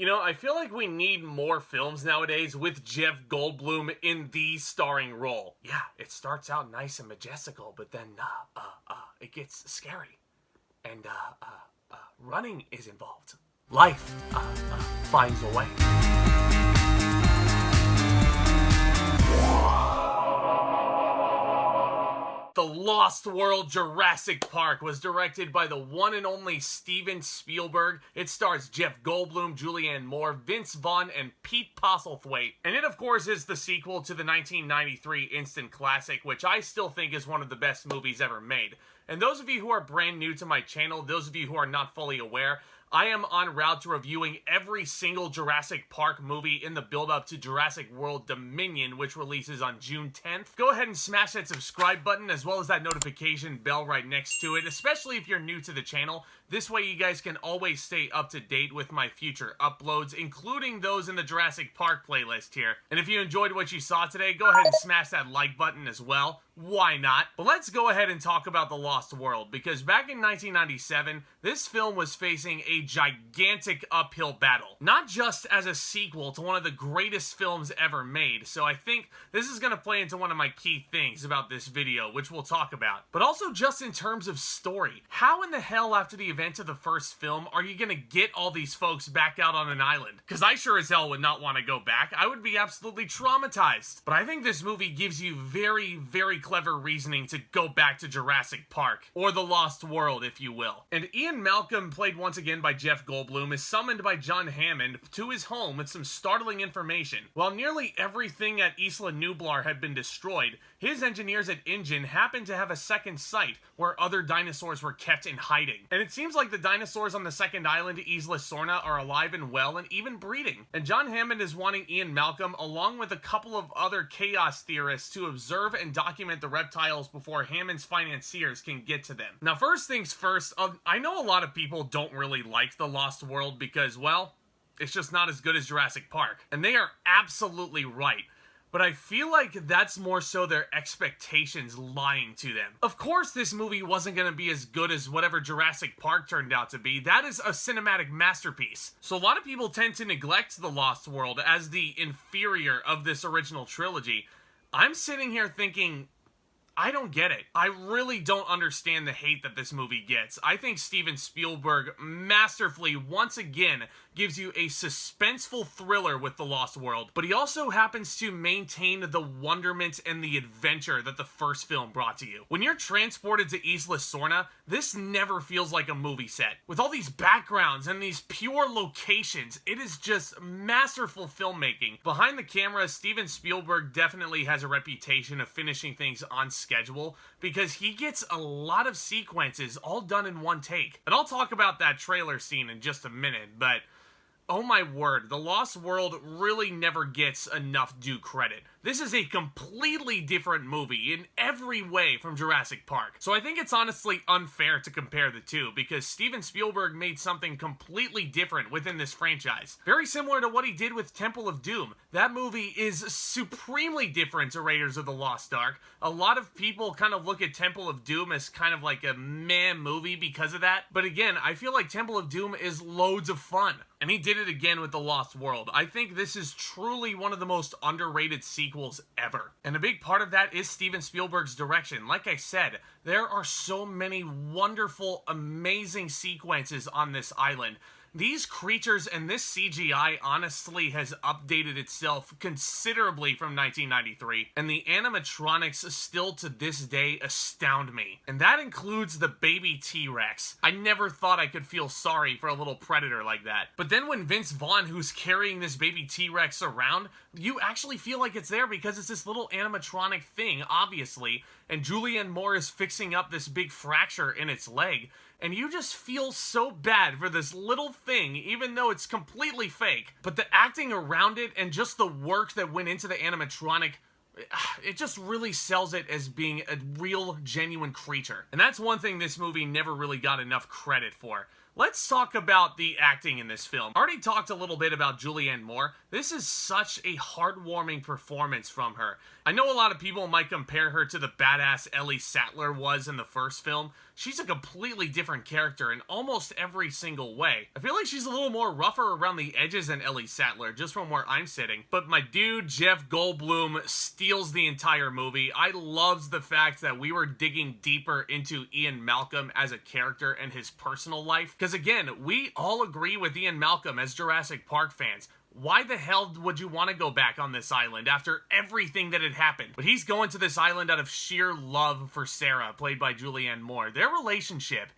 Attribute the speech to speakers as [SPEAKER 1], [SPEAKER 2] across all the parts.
[SPEAKER 1] You know, I feel like we need more films nowadays with Jeff Goldblum in the starring role. Yeah, it starts out nice and majestical, but then, it gets scary. And, running is involved. Life, finds a way. The Lost World Jurassic Park was directed by the one and only Steven Spielberg. It stars Jeff Goldblum, Julianne Moore, Vince Vaughn, and Pete Postlethwaite. And it, of course, is the sequel to the 1993 instant classic, which I still think is one of the best movies ever made. And those of you who are brand new to my channel, those of you who are not fully aware, I am en route to reviewing every single Jurassic Park movie in the build-up to Jurassic World Dominion, which releases on June 10th. Go ahead and smash that subscribe button as well as that notification bell right next to it, especially if you're new to the channel. This way you guys can always stay up to date with my future uploads, including those in the Jurassic Park playlist here. And if you enjoyed what you saw today, go ahead and smash that like button as well. Why not? But let's go ahead and talk about The Lost World, because back in 1997, this film was facing a gigantic uphill battle. Not just as a sequel to one of the greatest films ever made, so I think this is going to play into one of my key things about this video, which we'll talk about. But also just in terms of story. How in the hell after the event of the first film are you going to get all these folks back out on an island? Because I sure as hell would not want to go back. I would be absolutely traumatized. But I think this movie gives you very, very clever reasoning to go back to Jurassic Park, or The Lost World, if you will. And Ian Malcolm, played once again by Jeff Goldblum, is summoned by John Hammond to his home with some startling information. While nearly everything at Isla Nublar had been destroyed, his engineers at InGen happened to have a second site where other dinosaurs were kept in hiding. And it seems like the dinosaurs on the second island, Isla Sorna, are alive and well and even breeding. And John Hammond is wanting Ian Malcolm, along with a couple of other chaos theorists, to observe and document the reptiles before Hammond's financiers can get to them. Now, first things first, I know a lot of people don't really like The Lost World because, well, it's just not as good as Jurassic Park. And they are absolutely right. But I feel like that's more so their expectations lying to them. Of course, this movie wasn't going to be as good as whatever Jurassic Park turned out to be. That is a cinematic masterpiece. So a lot of people tend to neglect The Lost World as the inferior of this original trilogy. I'm sitting here thinking, I don't get it. I really don't understand the hate that this movie gets. I think Steven Spielberg masterfully, once again, gives you a suspenseful thriller with The Lost World, but he also happens to maintain the wonderment and the adventure that the first film brought to you. When you're transported to Isla Sorna, this never feels like a movie set. With all these backgrounds and these pure locations, it is just masterful filmmaking. Behind the camera, Steven Spielberg definitely has a reputation of finishing things on schedule because he gets a lot of sequences all done in one take. And I'll talk about that trailer scene in just a minute, but oh my word, The Lost World really never gets enough due credit. This is a completely different movie in every way from Jurassic Park. So I think it's honestly unfair to compare the two because Steven Spielberg made something completely different within this franchise. Very similar to what he did with Temple of Doom. That movie is supremely different to Raiders of the Lost Ark. A lot of people kind of look at Temple of Doom as kind of like a meh movie because of that. But again, I feel like Temple of Doom is loads of fun. And he did it again with The Lost World. I think this is truly one of the most underrated sequels ever. And a big part of that is Steven Spielberg's direction. Like I said, there are so many wonderful, amazing sequences on this island. These creatures and this CGI honestly has updated itself considerably from 1993, and the animatronics still to this day astound me. And that includes the baby T-Rex. I never thought I could feel sorry for a little predator like that. But then when Vince Vaughn, who's carrying this baby T-Rex around, you actually feel like it's there because it's this little animatronic thing, obviously, and Julianne Moore is fixing up this big fracture in its leg. And you just feel so bad for this little thing, even though it's completely fake. But the acting around it and just the work that went into the animatronic, it just really sells it as being a real, genuine creature. And that's one thing this movie never really got enough credit for. Let's talk about the acting in this film. I already talked a little bit about Julianne Moore. This is such a heartwarming performance from her. I know a lot of people might compare her to the badass Ellie Sattler was in the first film, she's a completely different character in almost every single way. I feel like she's a little more rougher around the edges than Ellie Sattler, just from where I'm sitting. But my dude, Jeff Goldblum, steals the entire movie. I loves the fact that we were digging deeper into Ian Malcolm as a character and his personal life. Because again, we all agree with Ian Malcolm as Jurassic Park fans. Why the hell would you want to go back on this island after everything that had happened? But he's going to this island out of sheer love for Sarah, played by Julianne Moore. Their relationship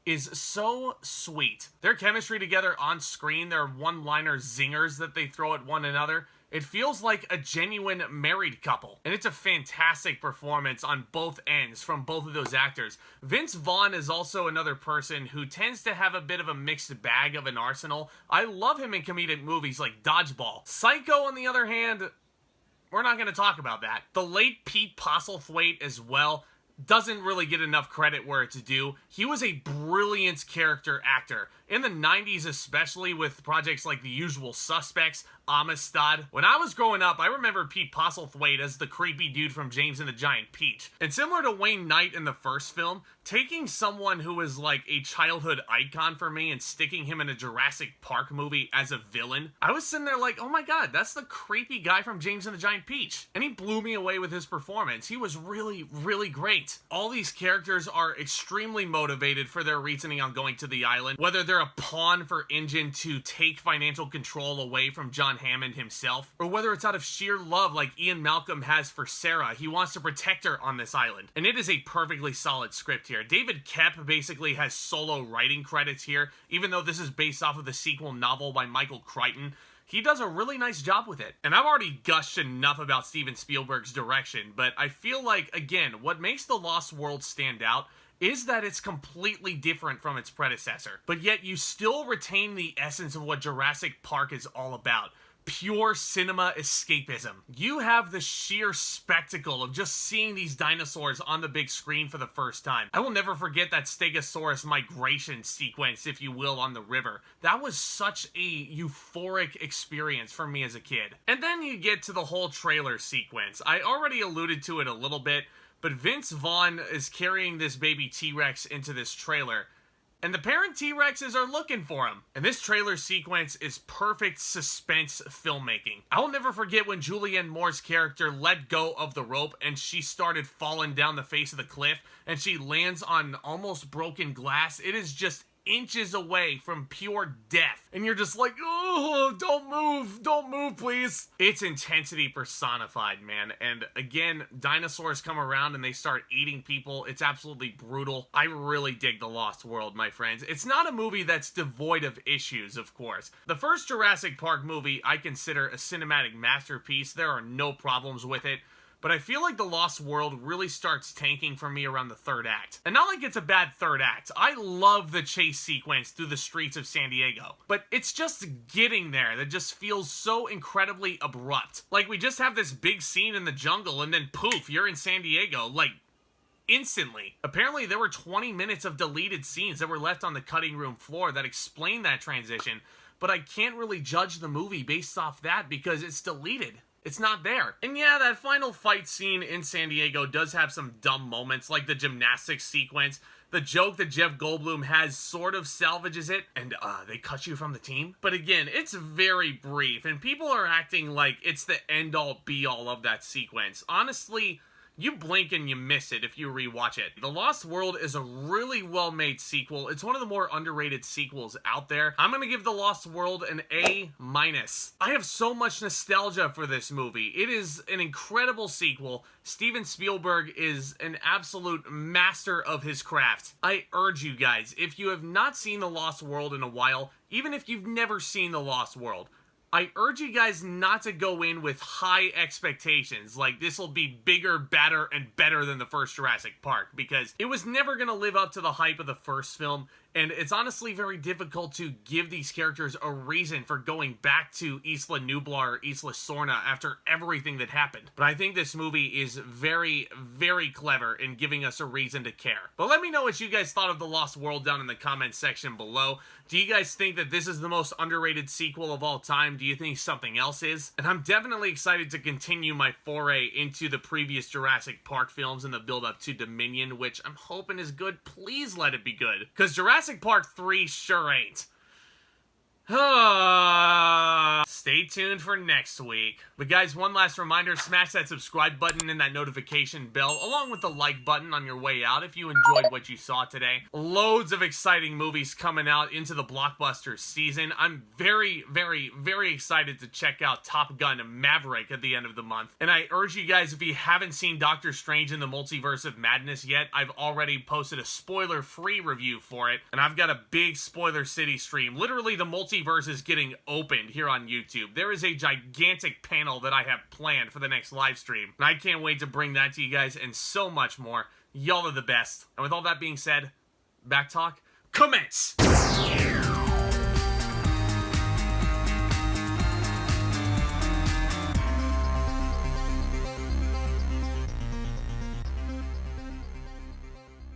[SPEAKER 1] is so sweet. Their chemistry together on screen, their one-liner zingers that they throw at one another, it feels like a genuine married couple. And it's a fantastic performance on both ends from both of those actors. Vince Vaughn is also another person who tends to have a bit of a mixed bag of an arsenal. I love him in comedic movies like Dodgeball. Psycho, on the other hand, we're not going to talk about that. The late Pete Postlethwaite as well doesn't really get enough credit where it's due. He was a brilliant character actor. In the 90s especially, with projects like The Usual Suspects, Amistad. When I was growing up, I remember Pete Postlethwaite as the creepy dude from James and the Giant Peach. And similar to Wayne Knight in the first film, taking someone who was like a childhood icon for me and sticking him in a Jurassic Park movie as a villain, I was sitting there like, oh my god, that's the creepy guy from James and the Giant Peach. And he blew me away with his performance. He was really, really great. All these characters are extremely motivated for their reasoning on going to the island, whether they're a pawn for InGen to take financial control away from John Hammond himself, or whether it's out of sheer love like Ian Malcolm has for Sarah. He wants to protect her on this island. And it is a perfectly solid script here. David Koepp basically has solo writing credits here, even though this is based off of the sequel novel by Michael Crichton. He does a really nice job with it. And I've already gushed enough about Steven Spielberg's direction, but I feel like, again, what makes The Lost World stand out is that it's completely different from its predecessor, but yet you still retain the essence of what Jurassic Park is all about. Pure cinema escapism. You have the sheer spectacle of just seeing these dinosaurs on the big screen for the first time. I will never forget that Stegosaurus migration sequence, if you will, on the river. That was such a euphoric experience for me as a kid. And then you get to the whole trailer sequence. I already alluded to it a little bit, but Vince Vaughn is carrying this baby T-Rex into this trailer, and the parent T-Rexes are looking for him. And this trailer sequence is perfect suspense filmmaking. I'll never forget when Julianne Moore's character let go of the rope and she started falling down the face of the cliff and she lands on almost broken glass. It is just inches away from pure death. And you're just like, oh, don't move, please. It's intensity personified, man. And again, dinosaurs come around and they start eating people. It's absolutely brutal. I really dig The Lost World, my friends. It's not a movie that's devoid of issues, of course. The first Jurassic Park movie I consider a cinematic masterpiece. There are no problems with it. But I feel like The Lost World really starts tanking for me around the third act. And not like it's a bad third act. I love the chase sequence through the streets of San Diego. But it's just getting there that just feels so incredibly abrupt. Like we just have this big scene in the jungle and then poof, you're in San Diego. Like, instantly. Apparently there were 20 minutes of deleted scenes that were left on the cutting room floor that explain that transition. But I can't really judge the movie based off that because it's deleted. It's not there. And yeah, that final fight scene in San Diego does have some dumb moments, like the gymnastics sequence. The joke that Jeff Goldblum has sort of salvages it, and they cut you from the team. But again, it's very brief, and people are acting like it's the end-all, be-all of that sequence. Honestly, you blink and you miss it if you rewatch it. The Lost World is a really well-made sequel. It's one of the more underrated sequels out there. I'm gonna give The Lost World an A-. I have so much nostalgia for this movie. It is an incredible sequel. Steven Spielberg is an absolute master of his craft. I urge you guys, if you have not seen The Lost World in a while, even if you've never seen The Lost World, I urge you guys not to go in with high expectations, like this will be bigger, badder, and better than the first Jurassic Park, because it was never going to live up to the hype of the first film. And it's honestly very difficult to give these characters a reason for going back to Isla Nublar or Isla Sorna after everything that happened. But I think this movie is very, very clever in giving us a reason to care. But let me know what you guys thought of The Lost World down in the comments section below. Do you guys think that this is the most underrated sequel of all time? Do you think something else is? And I'm definitely excited to continue my foray into the previous Jurassic Park films and the build-up to Dominion, which I'm hoping is good. Please let it be good. Because Jurassic Park 3 sure ain't. Stay tuned for next week. But guys, one last reminder, smash that subscribe button and that notification bell, along with the like button on your way out if you enjoyed what you saw today. Loads of exciting movies coming out into the blockbuster season. I'm very, very, very excited to check out Top Gun Maverick at the end of the month. And I urge you guys, if you haven't seen Doctor Strange in the Multiverse of Madness yet, I've already posted a spoiler-free review for it. And I've got a big Spoiler City stream. Literally, the multiverse is getting opened here on YouTube. There is a gigantic panel that I have planned for the next live stream, and I can't wait to bring that to you guys and so much more. Y'all are the best. And with all that being said, back talk commence!